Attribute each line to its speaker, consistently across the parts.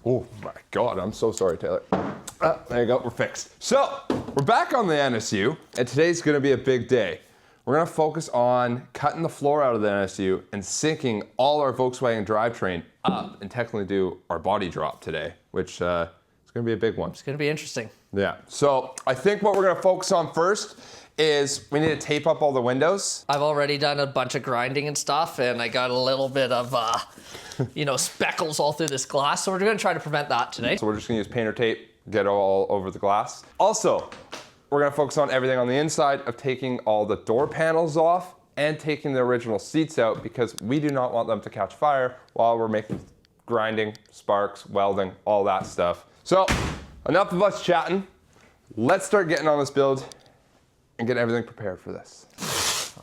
Speaker 1: Oh my God, I'm so sorry, Taylor. There you go, we're fixed. So, we're back on the NSU, and today's gonna be a big day. We're gonna focus on cutting the floor out of the NSU and sinking all our Volkswagen drivetrain up and technically do our body drop today, which is gonna be a big one.
Speaker 2: It's gonna be interesting.
Speaker 1: Yeah, so I think what we're gonna focus on first is we need to tape up all the windows.
Speaker 2: I've already done a bunch of grinding and stuff, and I got a little bit of, speckles all through this glass, so we're gonna try to prevent that today.
Speaker 1: So we're just gonna use painter tape, get it all over the glass. Also, we're gonna focus on everything on the inside of taking all the door panels off and taking the original seats out because we do not want them to catch fire while we're making grinding, sparks, welding, all that stuff. So, enough of us chatting. Let's start getting on this build and get everything prepared for this.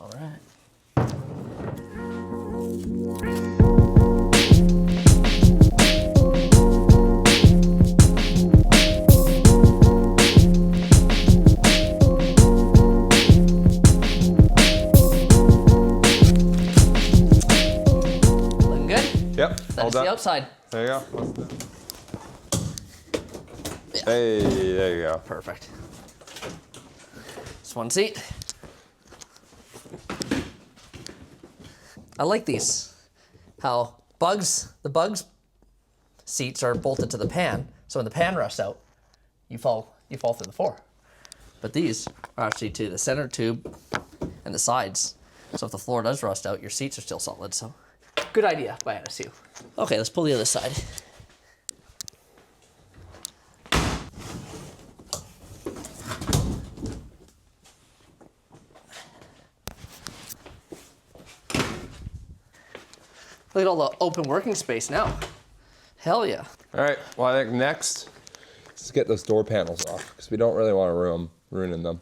Speaker 2: All right. Looking good?
Speaker 1: Yep, all
Speaker 2: That's
Speaker 1: done.
Speaker 2: the outside.
Speaker 1: There you go. Yeah. Hey, there you go.
Speaker 2: Perfect. This one seat. I like these. How the bugs seats are bolted to the pan, so when the pan rusts out, you fall through the floor. But these are actually to the center tube and the sides. So if the floor does rust out, your seats are still solid. So good idea by NSU. Okay, let's pull the other side. Look at all the open working space now. Hell yeah.
Speaker 1: All right, well I think next, let's get those door panels off because we don't really want to ruin them.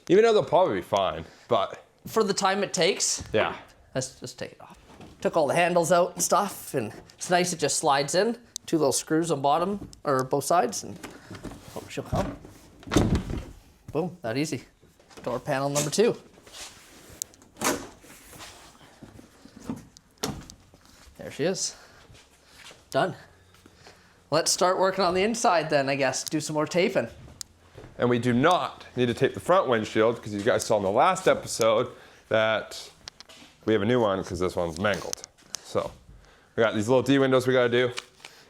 Speaker 1: Even though they'll probably be fine, but.
Speaker 2: For the time it takes,
Speaker 1: Yeah.
Speaker 2: let's just take it off. Took all the handles out and stuff, and it's nice it just slides in. 2 little screws on bottom, or both sides, and hope she'll come. Boom, that easy. Door panel number 2. There she is. Done. Let's start working on the inside then, I guess. Do some more taping.
Speaker 1: And we do not need to tape the front windshield because you guys saw in the last episode that we have a new one because this one's mangled. So we got these little D windows we got to do.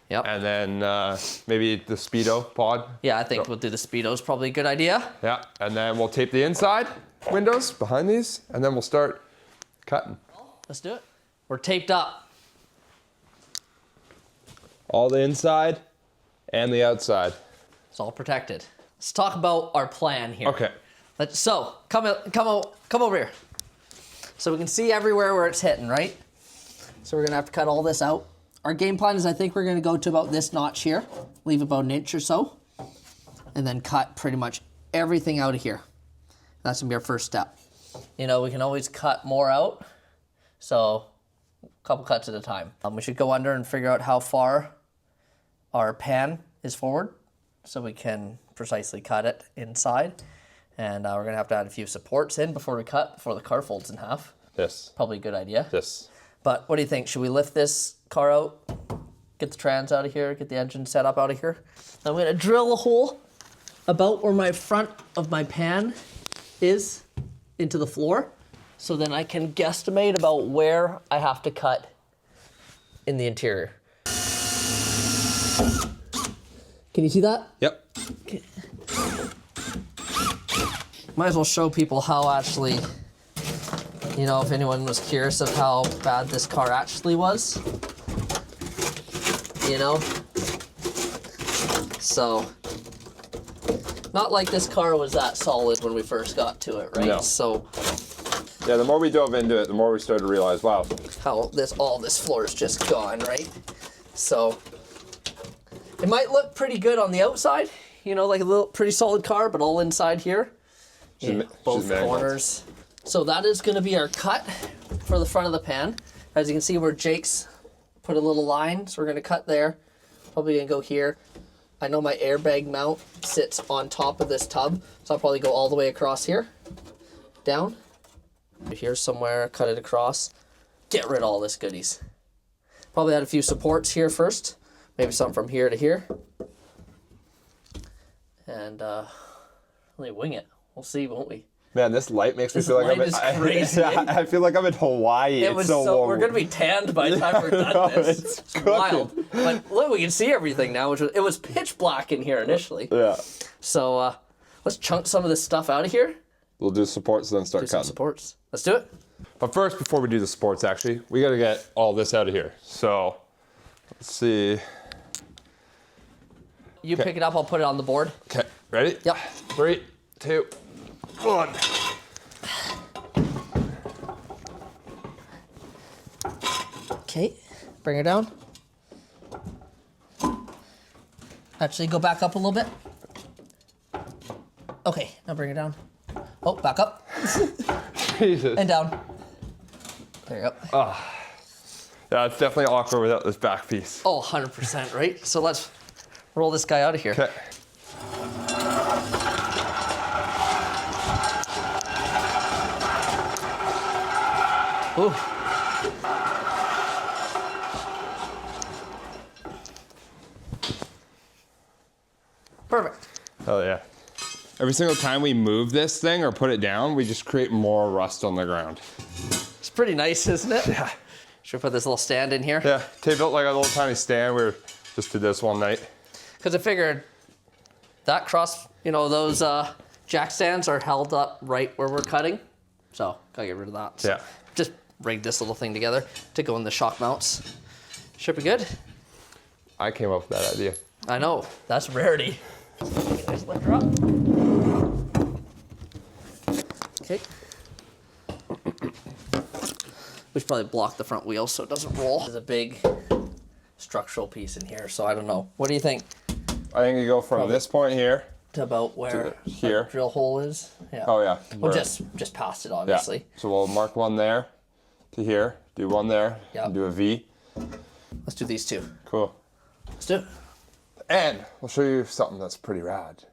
Speaker 2: Yep.
Speaker 1: And then maybe the Speedo pod.
Speaker 2: Yeah, I think we'll do the Speedos, probably a good idea.
Speaker 1: Yeah, and then we'll tape the inside windows behind these and then we'll start cutting.
Speaker 2: Let's do it. We're taped up.
Speaker 1: All the inside and the outside.
Speaker 2: It's all protected. Let's talk about our plan here.
Speaker 1: Okay.
Speaker 2: So come over here. So we can see everywhere where it's hitting, right? So we're gonna have to cut all this out. Our game plan is I think we're gonna go to about this notch here, leave about 1 inch or so, and then cut pretty much everything out of here. That's gonna be our first step. You know, we can always cut more out, so a couple cuts at a time. We should go under and figure out how far our pan is forward so we can precisely cut it inside. And we're gonna have to add a few supports in before we cut, before the car folds in half.
Speaker 1: This.
Speaker 2: Probably a good idea.
Speaker 1: This.
Speaker 2: But what do you think? Should we lift this car out, get the trans out of here, get the engine set up out of here? I'm gonna drill a hole about where my front of my pan is into the floor. So then I can guesstimate about where I have to cut in the interior. Can you see that?
Speaker 1: Yep.
Speaker 2: Okay. Might as well show people how actually, you know, if anyone was curious of how bad this car actually was, you know? So, not like this car was that solid when we first got to it, right?
Speaker 1: No.
Speaker 2: So,
Speaker 1: Yeah, the more we dove into it, the more we started to realize, wow.
Speaker 2: how all this floor is just gone, right? So, it might look pretty good on the outside, you know, like a little pretty solid car, but all inside here, both corners. So that is going to be our cut for the front of the pan. As you can see where Jake's put a little line, so we're going to cut there. Probably going to go here. I know my airbag mount sits on top of this tub, so I'll probably go all the way across here, down. Here somewhere, cut it across. Get rid of all this goodies. Probably add a few supports here first maybe something from here to here. And really wing it. We'll see, won't we?
Speaker 1: Man, this light makes me
Speaker 2: This
Speaker 1: feel like
Speaker 2: light is crazy.
Speaker 1: I feel like I'm in Hawaii.
Speaker 2: It was
Speaker 1: so warm.
Speaker 2: we're gonna be tanned by the time we're done
Speaker 1: No,
Speaker 2: this.
Speaker 1: it's
Speaker 2: It's
Speaker 1: cooking.
Speaker 2: wild. But look, we can see everything now, it was pitch black in here initially.
Speaker 1: Yeah.
Speaker 2: So let's chunk some of this stuff out of here.
Speaker 1: We'll do supports, then start
Speaker 2: Do some
Speaker 1: cutting.
Speaker 2: supports. Let's do it.
Speaker 1: But first, before we do the supports, actually, we got to get all this out of here. So, let's see.
Speaker 2: You pick it up, I'll put it on the board.
Speaker 1: Okay, ready?
Speaker 2: Yep.
Speaker 1: 3, 2, 1.
Speaker 2: Okay, bring her down. Actually, go back up a little bit. Okay, now bring her down. Oh, back up.
Speaker 1: Jesus.
Speaker 2: And down. There you go.
Speaker 1: Yeah, it's definitely awkward without this back piece.
Speaker 2: Oh, 100%, right? So let's roll this guy out of here.
Speaker 1: Okay.
Speaker 2: Ooh. Perfect.
Speaker 1: Oh yeah. Every single time we move this thing or put it down, we just create more rust on the ground.
Speaker 2: It's pretty nice, isn't it?
Speaker 1: Yeah.
Speaker 2: Should we put this little stand in here?
Speaker 1: Yeah, they built like a little tiny stand. We just did this one night.
Speaker 2: Because I figured that cross, those jack stands are held up right where we're cutting. So, gotta get rid of that. So
Speaker 1: Yeah.
Speaker 2: just rig this little thing together to go in the shock mounts. Should be good.
Speaker 1: I came up with that idea.
Speaker 2: I know, that's rarity. Just lift her up. Okay. We should probably block the front wheel so it doesn't roll. There's a big structural piece in here, so I don't know. What do you think?
Speaker 1: I think you go from this point here.
Speaker 2: To about where
Speaker 1: here.
Speaker 2: the drill hole is? Yeah.
Speaker 1: Oh yeah.
Speaker 2: Well,
Speaker 1: Where-
Speaker 2: just past it,
Speaker 1: yeah.
Speaker 2: obviously.
Speaker 1: So we'll mark one there to here. Do one there.
Speaker 2: Yeah.
Speaker 1: And do a V.
Speaker 2: Let's do these two.
Speaker 1: Cool.
Speaker 2: Let's do it.
Speaker 1: And we'll show you something that's pretty rad.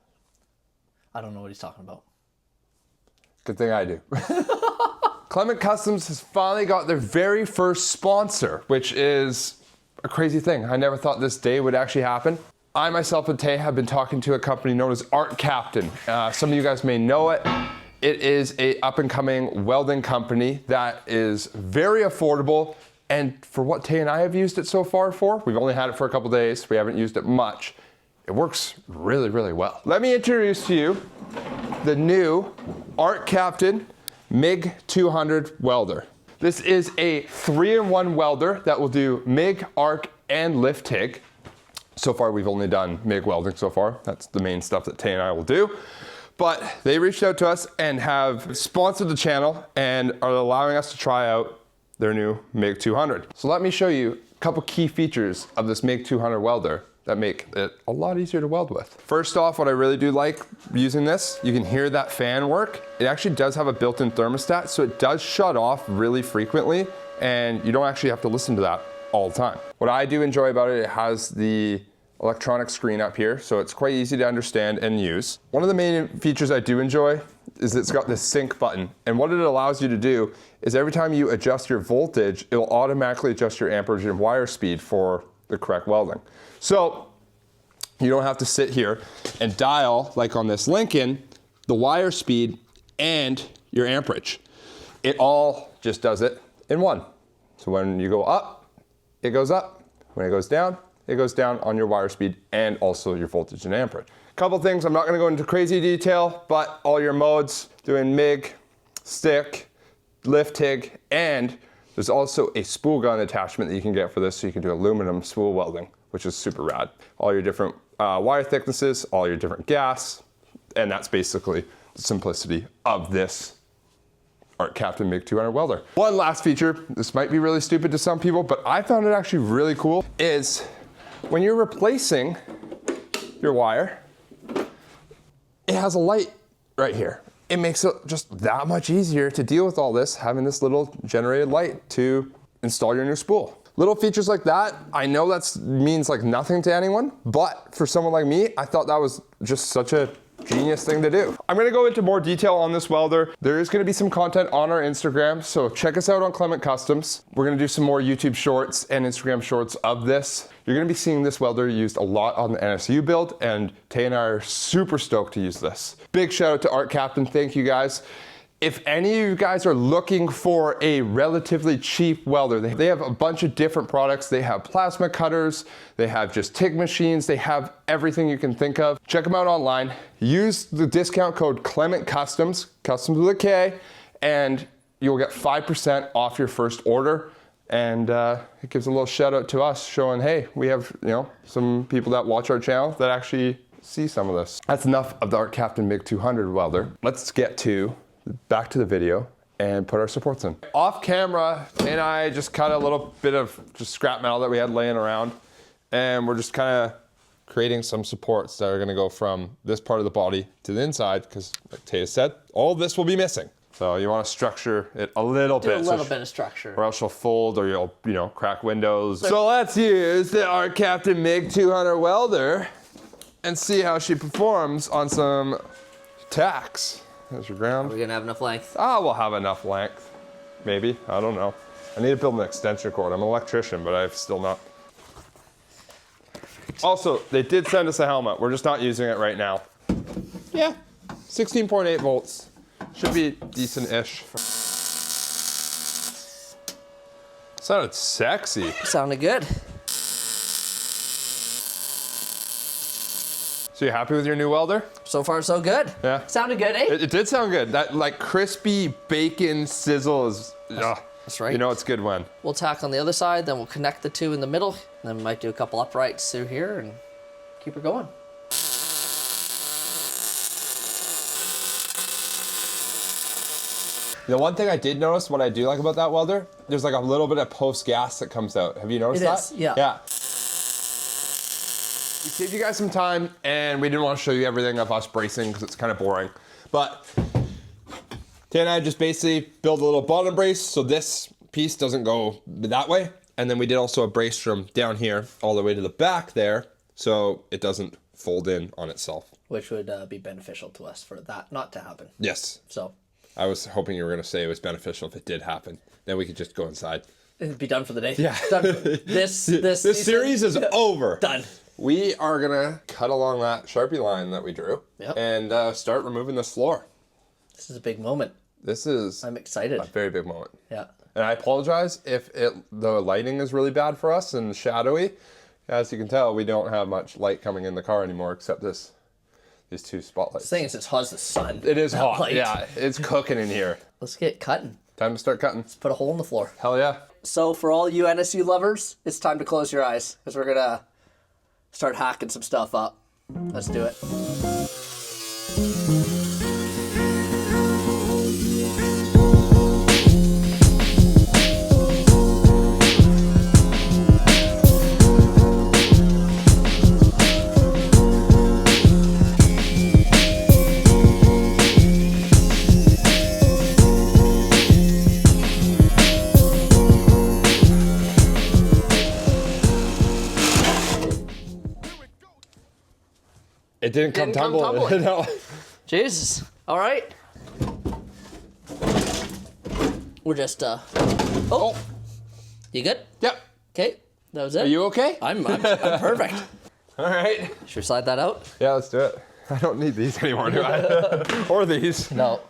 Speaker 2: I don't know what he's talking about.
Speaker 1: Good thing I do. Clement Kustoms has finally got their very first sponsor, which is a crazy thing. I never thought this day would actually happen. I myself and Tay have been talking to a company known as Art Captain. Some of you guys may know it. It is a up and coming welding company that is very affordable. And for what Tay and I have used it so far for, we've only had it for a couple days. We haven't used it much. It works really, really well. Let me introduce to you the new Art Captain MIG 200 welder. This is a 3-in-1 welder that will do MIG, arc, and lift TIG. So far, we've only done MIG welding so far. That's the main stuff that Tay and I will do. But they reached out to us and have sponsored the channel and are allowing us to try out their new MIG 200. So let me show you a couple key features of this MIG 200 welder that make it a lot easier to weld with. First off, what I really do like using this, you can hear that fan work. It actually does have a built-in thermostat, so it does shut off really frequently, and you don't actually have to listen to that all the time. What I do enjoy about it, it has the electronic screen up here, so it's quite easy to understand and use. One of the main features I do enjoy is it's got this sync button, and what it allows you to do is every time you adjust your voltage, it'll automatically adjust your amperage and wire speed for the correct welding. So you don't have to sit here and dial, like on this Lincoln, the wire speed and your amperage. It all just does it in one. So when you go up, it goes up. When it goes down on your wire speed and also your voltage and amperage. Couple things, I'm not gonna go into crazy detail, but all your modes, doing MIG, stick, lift TIG, and there's also a spool gun attachment that you can get for this, so you can do aluminum spool welding, which is super rad. All your different wire thicknesses, all your different gas, and that's basically the simplicity of this Art Captain MIG 200 welder. One last feature, this might be really stupid to some people, but I found it actually really cool, is when you're replacing your wire, it has a light right here. It makes it just that much easier to deal with all this, having this little generated light to install your new spool. Little features like that, I know that means like nothing to anyone, but for someone like me, I thought that was just such a genius thing to do. I'm gonna go into more detail on this welder. There is gonna be some content on our Instagram, so check us out on Clement Kustoms. We're gonna do some more YouTube shorts and Instagram shorts of this. You're gonna be seeing this welder used a lot on the NSU build, and Tay and I are super stoked to use this. Big shout out to Art Captain, thank you guys. If any of you guys are looking for a relatively cheap welder, they have a bunch of different products. They have plasma cutters, they have just TIG machines, they have everything you can think of. Check them out online. Use the discount code Clement Kustoms, Kustoms with a K, and you'll get 5% off your first order. And it gives a little shout out to us showing, hey, we have some people that watch our channel that actually see some of this. That's enough of the Art Captain MiG 200 welder. Let's get back to the video and put our supports in. Off camera, and I just cut a little bit of just scrap metal that we had laying around, and we're just kind of creating some supports that are gonna go from this part of the body to the inside, because like Taya said, all of this will be missing. So you wanna structure it a little bit.
Speaker 2: Do a little bit of structure.
Speaker 1: Or else you'll fold, or you'll crack windows. So let's use the Art Captain MiG 200 welder and see how she performs on some tacks. There's your ground.
Speaker 2: Are we gonna have enough length?
Speaker 1: We'll have enough length. Maybe, I don't know. I need to build an extension cord. I'm an electrician, but I've still not. Also, they did send us a helmet. We're just not using it right now. Yeah, 16.8 volts. Should be decent-ish. Sounded sexy.
Speaker 2: Sounded good.
Speaker 1: So you happy with your new welder?
Speaker 2: So far, so good.
Speaker 1: Yeah.
Speaker 2: Sounded good, eh?
Speaker 1: It did sound good. That like crispy bacon sizzle is,
Speaker 2: that's right.
Speaker 1: You know it's good when.
Speaker 2: We'll tack on the other side, then we'll connect the two in the middle, and then we might do a couple uprights through here and keep her going.
Speaker 1: The one thing I did notice, what I do like about that welder, there's like a little bit of post gas that comes out. Have you noticed that?
Speaker 2: It is, yeah.
Speaker 1: Yeah. We saved you guys some time, and we didn't want to show you everything of us bracing because it's kind of boring. But Tay and I just basically build a little bottom brace so this piece doesn't go that way. And then we did also a brace from down here all the way to the back there so it doesn't fold in on itself.
Speaker 2: Which would be beneficial to us for that not to happen.
Speaker 1: Yes.
Speaker 2: So.
Speaker 1: I was hoping you were going to say it was beneficial if it did happen. Then we could just go inside.
Speaker 2: It'd be done for the day.
Speaker 1: Yeah.
Speaker 2: Done for this
Speaker 1: series is over.
Speaker 2: Done.
Speaker 1: We are gonna cut along that Sharpie line that we drew and start removing this floor.
Speaker 2: This is a big moment.
Speaker 1: This is
Speaker 2: I'm excited.
Speaker 1: A very big moment.
Speaker 2: Yeah.
Speaker 1: And I apologize if the lighting is really bad for us and shadowy. As you can tell, we don't have much light coming in the car anymore except these two spotlights.
Speaker 2: The thing is, it's hot as the sun.
Speaker 1: It is hot.
Speaker 2: Light.
Speaker 1: Yeah, it's cooking in here.
Speaker 2: Let's get cutting.
Speaker 1: Time to start cutting.
Speaker 2: Let's put a hole in the floor.
Speaker 1: Hell yeah.
Speaker 2: So for all you NSU lovers, it's time to close your eyes because we're gonna start hacking some stuff up. Let's do it.
Speaker 1: It didn't come tumbling. No.
Speaker 2: Jesus. All right. We're just, Oh. You good?
Speaker 1: Yep.
Speaker 2: Okay. That was it.
Speaker 1: Are you okay?
Speaker 2: I'm perfect.
Speaker 1: All right.
Speaker 2: Should we slide that out?
Speaker 1: Yeah, let's do it. I don't need these anymore, do I? Or these.
Speaker 2: No.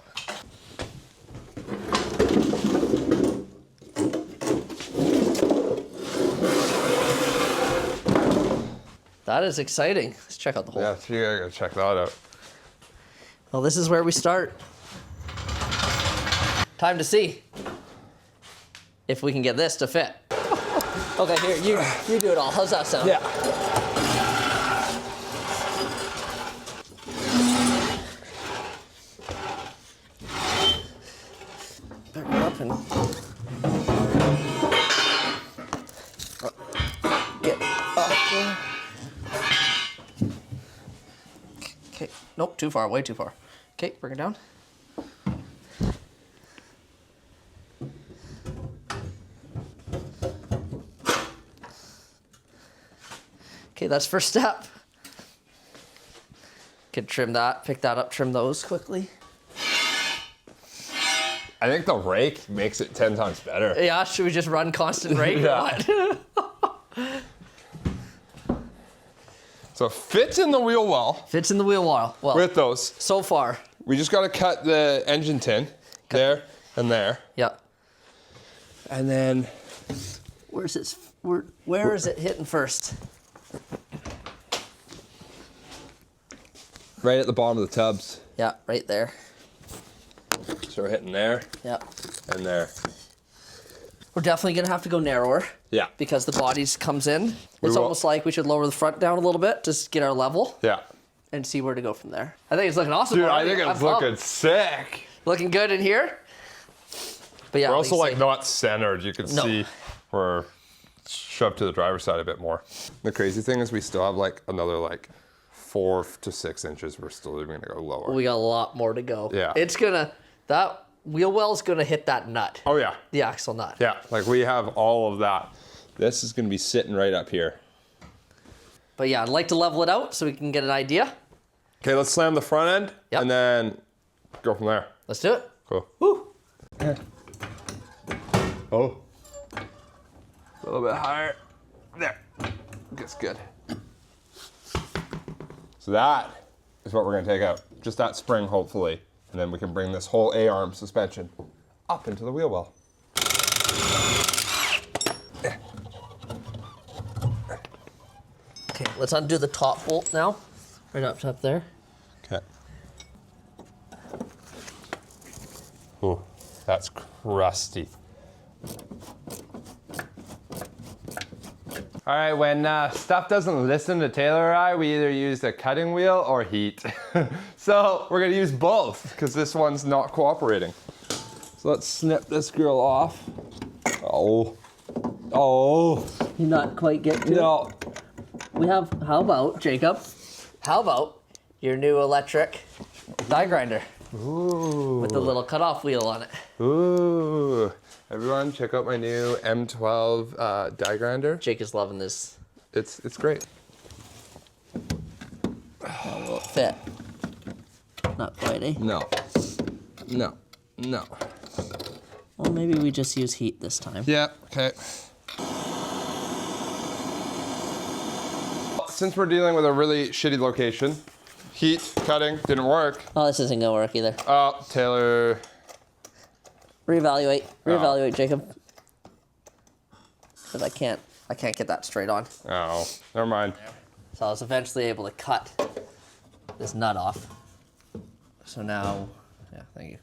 Speaker 2: That is exciting. Let's check out the hole.
Speaker 1: Yeah, you gotta check that out.
Speaker 2: Well, this is where we start. Time to see if we can get this to fit. Okay, here, you do it all. How's that sound?
Speaker 1: Yeah.
Speaker 2: Back it up and get up there. Okay, nope, too far, way too far. Okay, bring it down. Okay, that's first step. could trim that, pick that up, trim those quickly.
Speaker 1: I think the rake makes it 10 times better.
Speaker 2: Yeah, should we just run constant rake or what?
Speaker 1: So it fits in the wheel well.
Speaker 2: Fits in the wheel well.
Speaker 1: With those.
Speaker 2: So far.
Speaker 1: We just got to cut the engine tin there and there.
Speaker 2: Yeah.
Speaker 1: And then
Speaker 2: where is it hitting first?
Speaker 1: right at the bottom of the tubs.
Speaker 2: Yeah, right there.
Speaker 1: So we're hitting there.
Speaker 2: Yeah.
Speaker 1: And there.
Speaker 2: We're definitely gonna have to go narrower.
Speaker 1: Yeah.
Speaker 2: Because the bodies comes in. It's almost like we should lower the front down a little bit, just get our level.
Speaker 1: Yeah.
Speaker 2: And see where to go from there. I think it's looking awesome.
Speaker 1: Dude,
Speaker 2: already.
Speaker 1: I think it's looking sick.
Speaker 2: Looking good in here. But yeah,
Speaker 1: we're also like not centered. You can see we're shoved to the driver's side a bit more. The crazy thing is we still have like another like 4 to 6 inches. We're still even gonna go lower.
Speaker 2: We got a lot more to go.
Speaker 1: Yeah.
Speaker 2: It's gonna, that wheel well's gonna hit that nut.
Speaker 1: Oh yeah.
Speaker 2: The axle nut.
Speaker 1: Yeah, like we have all of that. This is gonna be sitting right up here.
Speaker 2: But yeah, I'd like to level it out so we can get an idea.
Speaker 1: Okay, let's slam the front end and then go from there.
Speaker 2: Let's do it.
Speaker 1: Cool.
Speaker 2: Woo.
Speaker 1: Oh. A little bit higher. There. That's good. So that is what we're gonna take out. Just that spring, hopefully. And then we can bring this whole A-arm suspension up into the wheel well.
Speaker 2: Okay, let's undo the top bolt now. Right up top there.
Speaker 1: Okay. Ooh, that's crusty. All right, when stuff doesn't listen to Taylor or I, we either use a cutting wheel or heat. So we're gonna use both because this one's not cooperating. So let's snip this grill off. Oh, oh.
Speaker 2: You're not quite getting to
Speaker 1: No.
Speaker 2: it. We have, how about, Jacob, how about your new electric die grinder?
Speaker 1: Ooh.
Speaker 2: With the little cutoff wheel on it.
Speaker 1: Ooh. Everyone, check out my new M12 die grinder.
Speaker 2: Jake is loving this.
Speaker 1: It's great.
Speaker 2: Fit. Not quite, eh?
Speaker 1: No. No. No.
Speaker 2: Well, maybe we just use heat this time.
Speaker 1: Yeah, okay. Since we're dealing with a really shitty location, heat, cutting, didn't work.
Speaker 2: Oh, this isn't gonna work either.
Speaker 1: Oh, Taylor.
Speaker 2: Reevaluate. Reevaluate, Jacob. Because I can't get that straight on.
Speaker 1: Oh, never mind.
Speaker 2: So I was eventually able to cut this nut off. So now, yeah, thank you.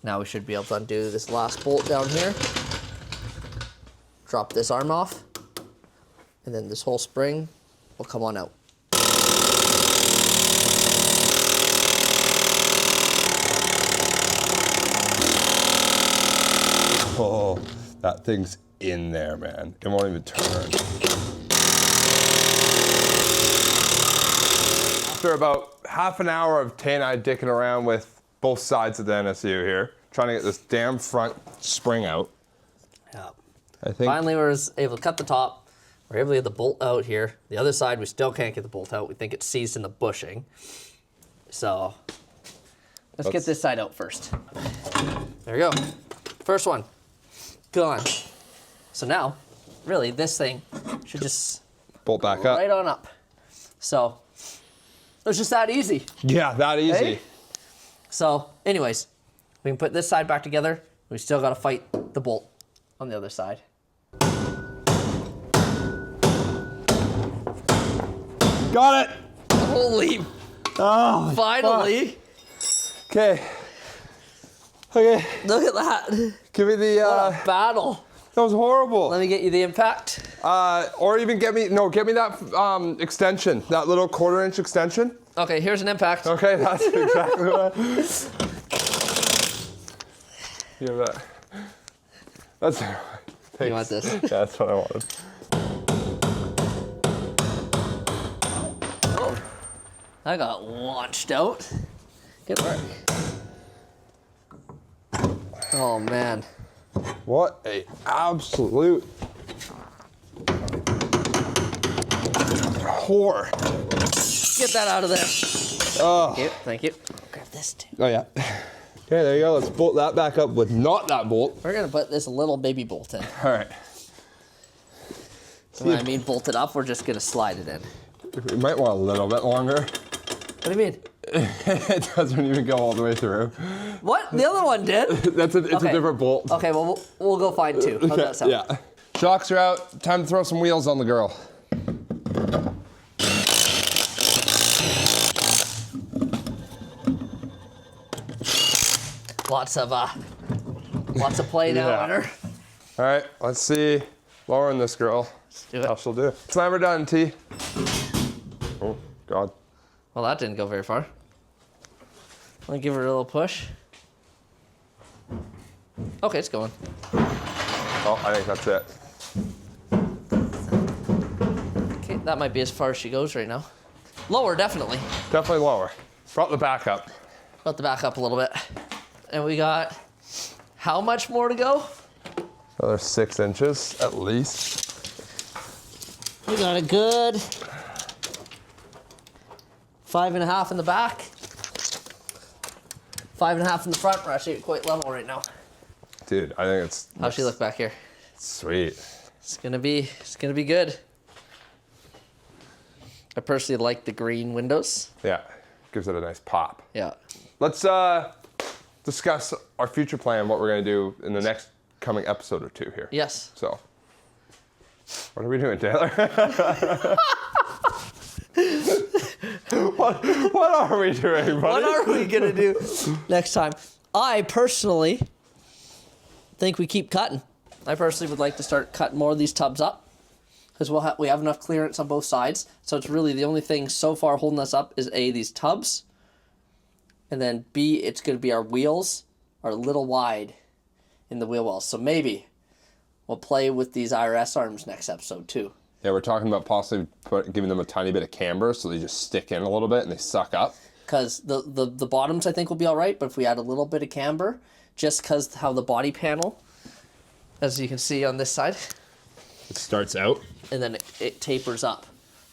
Speaker 2: Now we should be able to undo this last bolt down here. Drop this arm off. And then this whole spring will come on out.
Speaker 1: Oh, that thing's in there, man. It won't even turn. After about half an hour of Tay and I dicking around with both sides of the NSU here, trying to get this damn front spring out.
Speaker 2: Yeah.
Speaker 1: I think
Speaker 2: Finally, we were able to cut the top. We're able to get the bolt out here. The other side, we still can't get the bolt out. We think it's seized in the bushing. So let's get this side out first. There we go. First one. Gone. So now, really, this thing should just
Speaker 1: bolt back up.
Speaker 2: right on up. So it was just that easy.
Speaker 1: Yeah, that easy.
Speaker 2: Hey? So anyways, we can put this side back together. We still got to fight the bolt on the other side.
Speaker 1: Got it.
Speaker 2: Holy,
Speaker 1: Oh,
Speaker 2: finally.
Speaker 1: okay. Okay.
Speaker 2: Look at that.
Speaker 1: Give me the,
Speaker 2: What a battle.
Speaker 1: that was horrible.
Speaker 2: Let me get you the impact.
Speaker 1: Or even get me that extension, that little 1/4-inch extension.
Speaker 2: Okay, here's an impact.
Speaker 1: Okay, that's exactly what Give that. That's thanks.
Speaker 2: You want this?
Speaker 1: Yeah, that's what I wanted.
Speaker 2: Oh, I got launched out. Good work. Oh, man.
Speaker 1: What a absolute whore.
Speaker 2: Get that out of there.
Speaker 1: Oh.
Speaker 2: Thank you. Thank you. Grab this too.
Speaker 1: Oh yeah. Okay, there you go. Let's bolt that back up with not that bolt.
Speaker 2: We're gonna put this little baby bolt in.
Speaker 1: All right.
Speaker 2: When I mean bolt it up, we're just gonna slide it in.
Speaker 1: We might want a little bit longer.
Speaker 2: What do you mean?
Speaker 1: It doesn't even go all the way through.
Speaker 2: What? The other one did?
Speaker 1: It's a different bolt.
Speaker 2: Okay, well, we'll go find two. How's that sound?
Speaker 1: Yeah. Shocks are out. Time to throw some wheels on the girl.
Speaker 2: Lots of play now
Speaker 1: Yeah.
Speaker 2: on her.
Speaker 1: All right, let's see. Lowering this girl.
Speaker 2: Let's do it.
Speaker 1: How she'll do. Slammer done, T. Oh, God.
Speaker 2: Well, that didn't go very far. Let me give her a little push. Okay, it's going.
Speaker 1: Oh, I think that's it.
Speaker 2: Okay, that might be as far as she goes right now. Lower, definitely.
Speaker 1: Definitely lower. Brought the back up.
Speaker 2: Let the back up a little bit. And we got how much more to go?
Speaker 1: Another 6 inches at least.
Speaker 2: We got a good 5.5 in the back. 5.5 in the front. We're actually quite level right now.
Speaker 1: Dude, I think it's
Speaker 2: How's she look back here?
Speaker 1: sweet.
Speaker 2: It's gonna be good. I personally like the green windows.
Speaker 1: Yeah, gives it a nice pop.
Speaker 2: Yeah.
Speaker 1: Let's discuss our future plan, what we're gonna do in the next coming episode or two here.
Speaker 2: Yes.
Speaker 1: So, what are we doing, Taylor? what are we doing, buddy?
Speaker 2: What are we gonna do next time? I personally think we keep cutting. I personally would like to start cutting more of these tubs up because we have enough clearance on both sides. So it's really the only thing so far holding us up is A, these tubs, and then B, it's gonna be our wheels are a little wide in the wheel wells. So maybe we'll play with these IRS arms next episode too.
Speaker 1: Yeah, we're talking about possibly giving them a tiny bit of camber so they just stick in a little bit and they suck up.
Speaker 2: Because the bottoms I think will be all right, but if we add a little bit of camber, just because how the body panel, as you can see on this side,
Speaker 1: It starts out.
Speaker 2: and then it tapers up.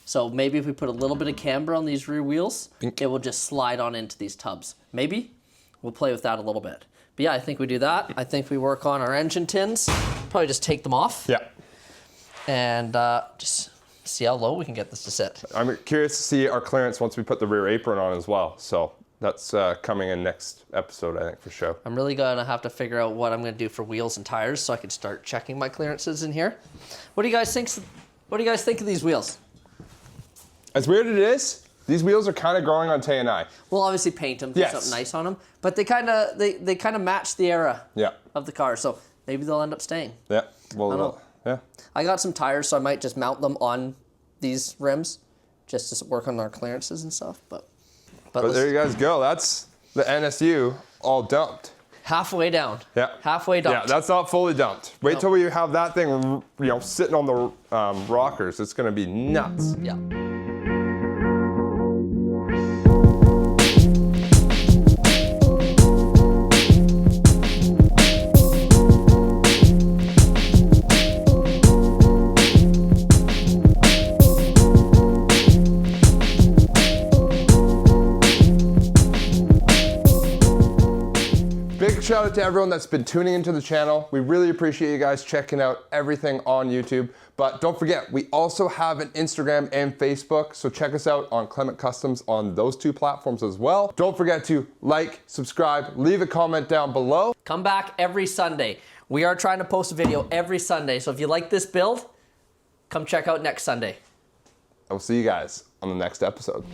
Speaker 2: So maybe if we put a little bit of camber on these rear wheels,
Speaker 1: Bink.
Speaker 2: it will just slide on into these tubs. Maybe we'll play with that a little bit. But yeah, I think we do that. I think we work on our engine tins. Probably just take them off
Speaker 1: Yeah.
Speaker 2: and just see how low we can get this to sit.
Speaker 1: I'm curious to see our clearance once we put the rear apron on as well. So that's coming in next episode, I think, for sure.
Speaker 2: I'm really gonna have to figure out what I'm gonna do for wheels and tires so I can start checking my clearances in here. What do you guys think? What do you guys think of these wheels?
Speaker 1: As weird as it is, these wheels are kind of growing on Tay and I.
Speaker 2: We'll obviously paint them, do
Speaker 1: Yes.
Speaker 2: something nice on them, but they kind of match the era
Speaker 1: Yeah.
Speaker 2: of the car, so maybe they'll end up staying.
Speaker 1: Yeah. Well,
Speaker 2: I know.
Speaker 1: yeah.
Speaker 2: I got some tires, so I might just mount them on these rims, just to work on our clearances and stuff. But
Speaker 1: But there you guys go. That's the NSU all dumped.
Speaker 2: halfway down.
Speaker 1: Yeah.
Speaker 2: Halfway dumped.
Speaker 1: Yeah, that's not fully dumped. Wait
Speaker 2: No.
Speaker 1: till we have that thing, sitting on the rockers. It's gonna be nuts.
Speaker 2: Yeah.
Speaker 1: Big shout out to everyone that's been tuning into the channel. We really appreciate you guys checking out everything on YouTube. But don't forget, we also have an Instagram and Facebook, so check us out on Clement Kustoms on those two platforms as well. Don't forget to like, subscribe, leave a comment down below.
Speaker 2: Come back every Sunday. We are trying to post a video every Sunday, so if you like this build, come check out next Sunday.
Speaker 1: I will see you guys on the next episode.